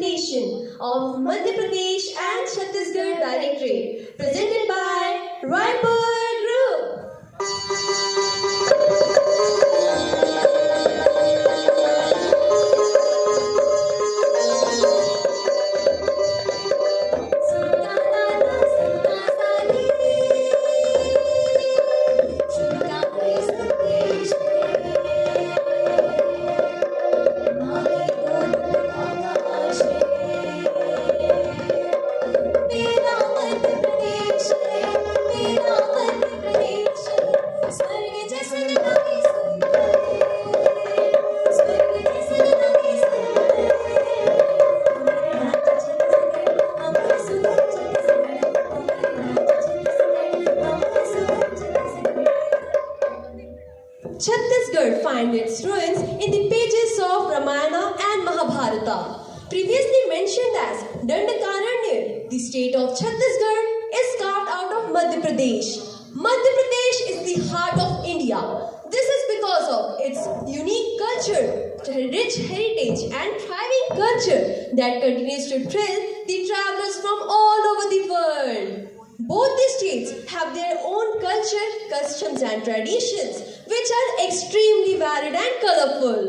presentation of Madhya Pradesh and Chhattisgarh Directorate, presented by Raipur Group. Chhattisgarh finds its ruins in the pages of Ramayana and Mahabharata. Previously mentioned as Dandakaranya, the state of Chhattisgarh is carved out of Madhya Pradesh. Madhya Pradesh is the heart of India. This is because of its unique culture, rich heritage and thriving culture that continues to thrill the travelers from all over the world. Both the states have their own culture, customs and traditions which are extremely varied and colorful.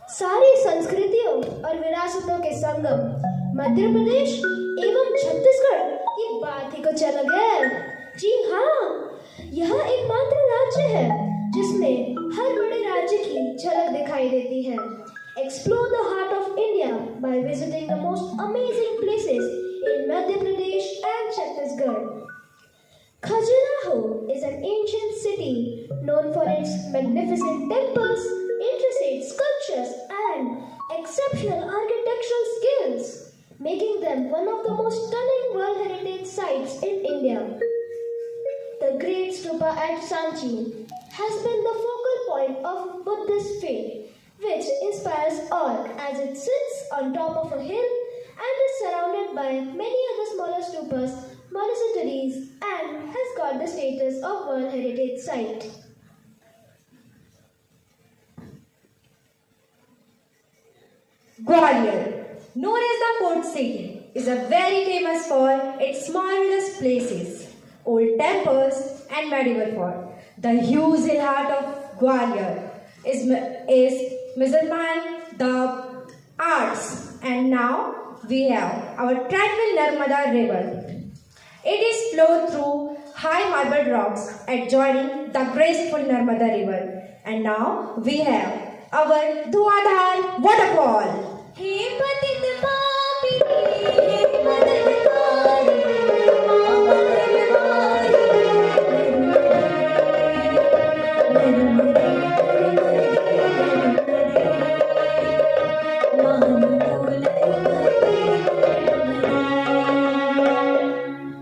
सारी संस्कृतियों और विरासतों के संगम मध्य प्रदेश एवं छत्तीसगढ़ की बात ही कुछ अलग है। जी हाँ, यह एकमात्र राज्य है जिसमें हर बड़े राज्य की झलक दिखाई देती है। Explore the heart of India by visiting the most amazing places in Madhya Pradesh and Chhattisgarh. Khajuraho is an ancient city known for its magnificent temples, intricate sculptures, and exceptional architectural skills, making them one of the most stunning World Heritage Sites in India. The Great Stupa at Sanchi has been the focal point of Buddhist faith, which inspires awe as it sits on top of a hill and is surrounded by many other smaller stupas, monasteries, and has got the status of World Heritage Site. Gwalior, known as the Port City, is a very famous for its marvelous places, old temples and medieval fort. The huge hill heart of Gwalior is measurement the arts, and now we have our tranquil Narmada River. It is flowed through high marble rocks adjoining the graceful Narmada River, and now we have our Dhuadhar waterfall. Hey patit paapini, hey madhukari,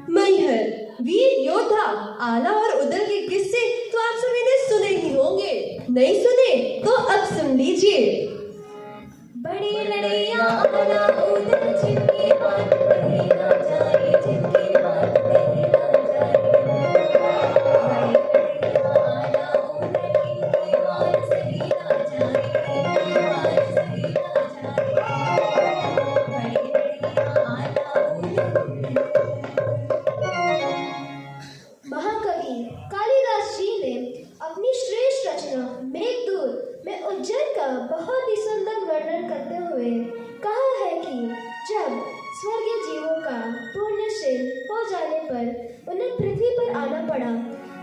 Maihar, वीर योद्धा, आला और उदल के किस्से तो आप सभी ने सुने ही होंगे। नहीं सुने तो अब सुन लीजिए। बड़ी लड़ैया आला उदल जिनकी बात कही ना जाए, जिनकी बात कही ना जाए। बड़ी लड़ैया आला उदल की बात सही ना जाए, की बात सही ना जाए। बड़ी लड़ैया आला उदल। महाकवि कालिदास जी ने अपनी श्रेष्ठ रचना मेघदूत में उज्जैन का बहुत ही सुंदर वर्णन करते हुए कहा है कि जब स्वर्गीय जीवों का पुण्यशील हो जाने पर उन्हें पृथ्वी पर आना पड़ा,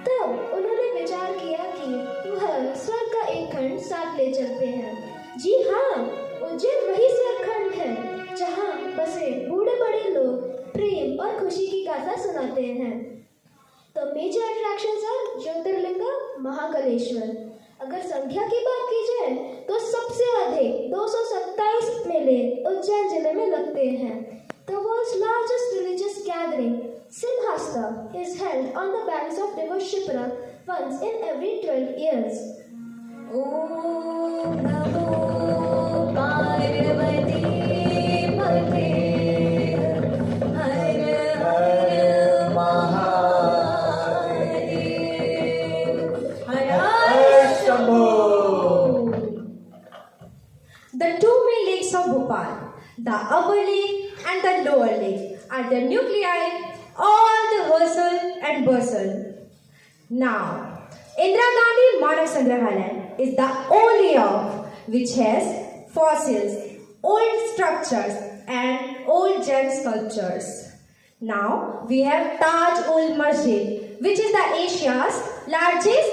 तब उन्होंने विचार किया कि वह स्वर्ग का एक खंड साथ ले चलते हैं। जी हाँ, उज्जैन वही स्वर्ग खंड है जहाँ बसे बूढ़े बड़े लोग प्रेम और खुशी की गाथा सुनाते हैं। तो मेजर अट्रैक्शंस आर ज्योतिर्लिंग, महाकालेश्वर। अगर संख्या की बात की जाए तो सबसे अधिक 227 मेले उज्जैन जिले में लगते हैं। The world's largest religious gathering, Simhasta, is held on the banks of river Shipra once in every 12 years. Om Namo Parvati Pate Har Har Mahadev Har Har Shambho. The two main lakes case of Bhopal, the upper leg and the lower leg are the nuclei, all the hustle and bustle. Now, Indira Gandhi Manav Sangrahalaya is the only of which has fossils, old structures and old gem sculptures. Now, we have Taj-ul-Masjid, which is the Asia's largest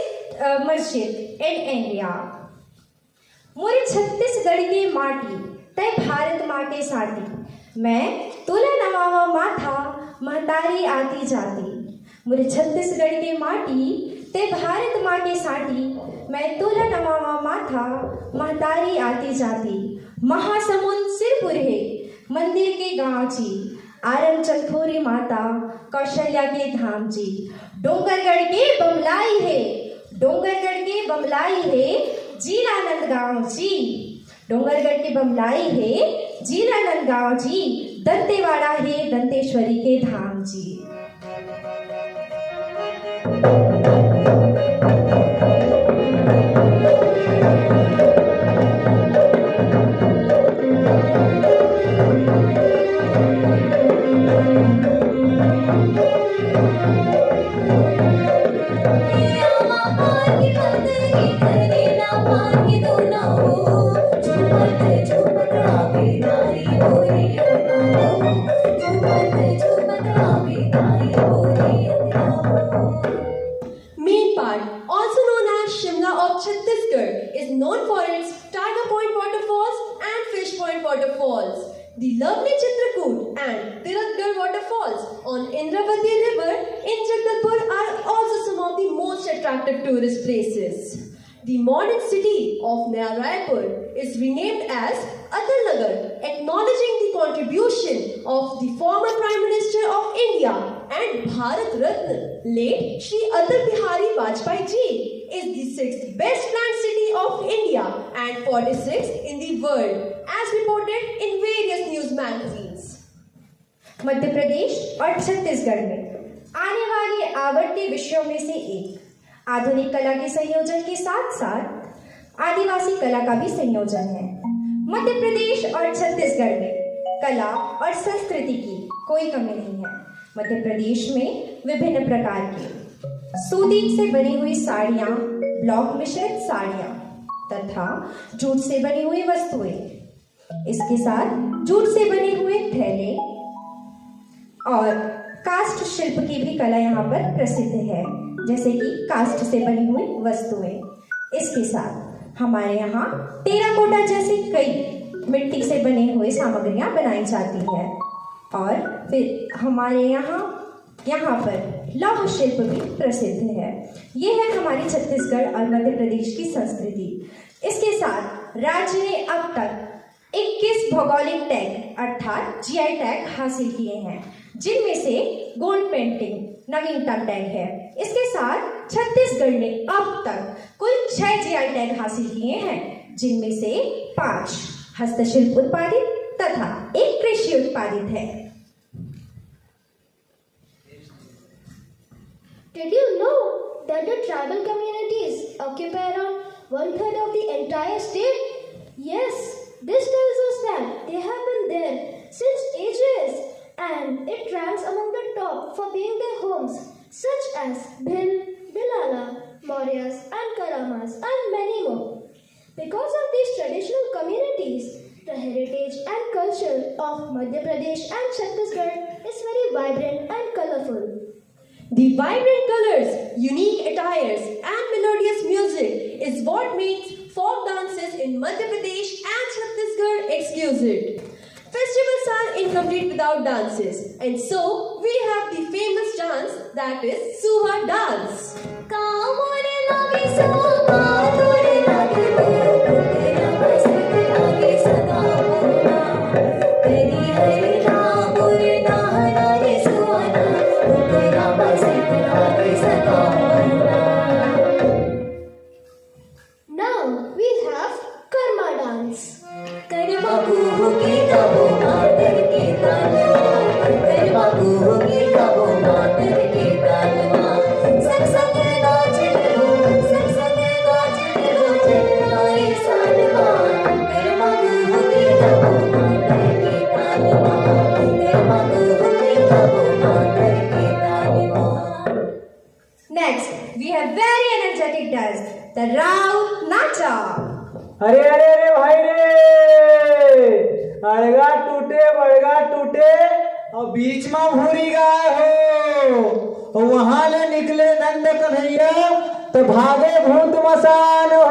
masjid in India. मोरे छत्तीसगढ़ की माटी तय भारत माँ के साथी मैं तुला नवावा माथा महतारी आती जाती। मोरे छत्तीसगढ़ की माटी तय भारत माँ के साथी मैं तुला नवावा माथा महतारी आती जाती। महासमुंद सिरपुर है मंदिर के गांव जी, आरम चंदखोरी माता कौशल्या के धाम जी। डोंगरगढ़ के बमलाई है, डोंगरगढ़ के बमलाई है जीरानंद गांव जी। डोंगरगढ़ के बमलाई है जीरानंद गांव जी। दंतेवाड़ा है दंतेश्वरी के धाम जी। Meerpat, also known as Shimla of Chhattisgarh, is known for its Tiger Point waterfalls and Fish Point waterfalls. The lovely Chitrakoot and Tiratgarh waterfalls on Indravati River in Jagdalpur are also some of the most attractive tourist places. The modern city of Naya Raipur is renamed as Atalnagar, acknowledging the contribution of the former Prime Minister of India and Bharat Ratna, late Shri Atal Bihari Vajpayee ji, is the 6th best planned city of India and 46th in the world, as reported in various news magazines. Madhya Pradesh और छत्तीसगढ़ में आने वाले आवर्ती विषयों में से एक आधुनिक कला के संयोजन के साथ साथ आदिवासी कला का भी संयोजन है। मध्य प्रदेश और छत्तीसगढ़ में कला और संस्कृति की कोई कमी नहीं है। मध्य प्रदेश में विभिन्न प्रकार की सूती से बनी हुई साड़ियाँ, ब्लॉक मिश्रित साड़ियाँ तथा जूट से बनी हुई वस्तुएं, इसके साथ जूट से बने हुए थैले और कास्ट शिल्प की भी कला यहाँ पर प्रसिद्ध है, जैसे कि कास्ट से बनी हुई वस्तुएं। इसके साथ हमारे यहाँ टेराकोटा जैसे कई मिट्टी से बने हुए सामग्रियाँ बनाई जाती है और फिर हमारे यहाँ पर लौह शिल्प भी प्रसिद्ध है। ये है हमारी छत्तीसगढ़ और मध्य प्रदेश की संस्कृति। इसके साथ राज्य ने अब तक 21 भौगोलिक टैग अर्थात जीआई टैग हासिल किए हैं, जिनमें से गोल्ड पेंटिंग नवीनतम टैग है। इसके साथ छत्तीसगढ़ ने अब तक कुल 6 जीआई टैग हासिल किए हैं, जिनमें से 5 हस्तशिल्प उत्पादित तथा 1 कृषि उत्पादित है। Did you know that the tribal communities occupy around 1/3 of the entire state? Yes, this tells us that they have been there since ages, and it ranks among the top for being their homes, such as Bhil, Bilala, Mauryas, and Karamas, and many more. Because of these traditional communities, the heritage and culture of Madhya Pradesh and Chhattisgarh is very vibrant and colorful. The vibrant colors, unique attires, and melodious music is what makes folk dances in Madhya Pradesh and Chhattisgarh exquisite. Festivals are incomplete without dances, and so we have the famous dance that is Suva dance. Now we have Karma dance. Karma अड़गा टूटे बड़गा टूटे और बीच में भूरी गाय हो। और वहां ले निकले नंद कन्हैया तो भागे भूत मसान हो।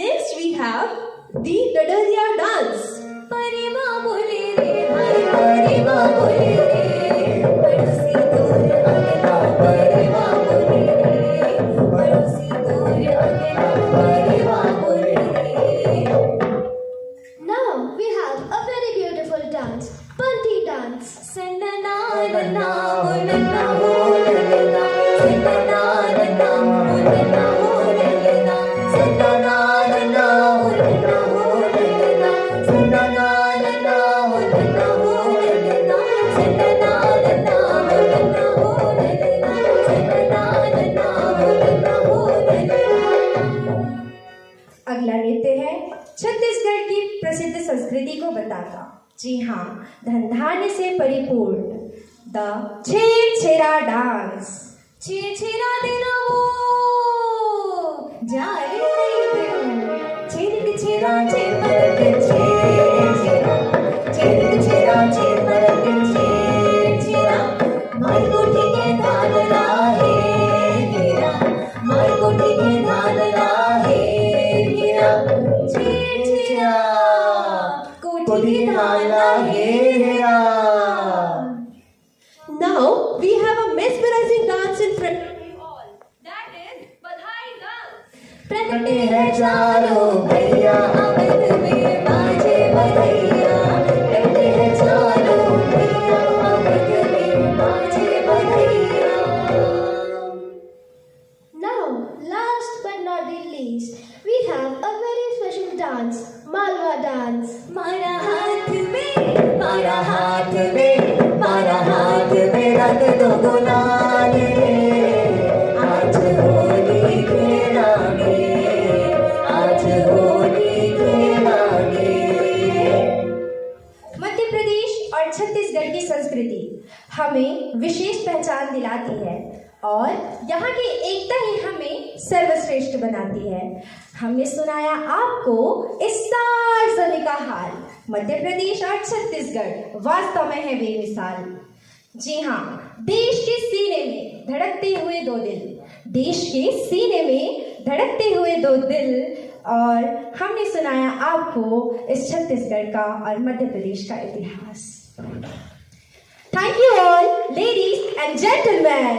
Next we have the Dadariya dance. Parima bole re, parima bole re, padosi dur agna. Parima bole re, padosi dur agna. Parima bole re. Now we have a very beautiful dance, Banti dance. Sandana nana mulana mulana, sandana nana mulana mulana, sandana nana mulana mulana, sandana nana mulana mulana, sandana nana mulana mulana, sandana nana mulana mulana. अगला नृत्य है छत्तीसगढ़ की प्रसिद्ध संस्कृति को बताता, जी हाँ, धन धान्य से परिपूर्ण द छेड़ा डांस। छेड़ा देना वो जाने नहीं देना, छेड़ा मार कोठी के धान लाहे हीरा, मार कोठी के धान लाहे हीरा, छेड़ा कोठी के धान लाहे हीरा। Now we have a mesmerizing dance in front of you all. That is Badhai dance. प्रगटे है चारों भैया अवध में बाजे बधैया, प्रगटे है चारों भैया अवध में बाजे बधैया। Now, last but not the least, we have a very special dance, Malwa dance. मारा हाथ में, मारा हाथ में, मारा हाथ में रंग दो गुलाल रे, आज होली खेलांगे, आज होली खेलांगे। मध्य प्रदेश और छत्तीसगढ़ की संस्कृति हमें विशेष पहचान दिलाती है और यहाँ की एकता ही हमें सर्वश्रेष्ठ बनाती है। हमने सुनाया आपको इस सार जमी का हाल। मध्य प्रदेश और छत्तीसगढ़ वास्तव में है बेमिसाल। जी हाँ, देश के सीने में धड़कते हुए दो दिल, देश के सीने में धड़कते हुए दो दिल। और हमने सुनाया आपको इस छत्तीसगढ़ का और मध्य प्रदेश का इतिहास। Thank you all, ladies and gentlemen.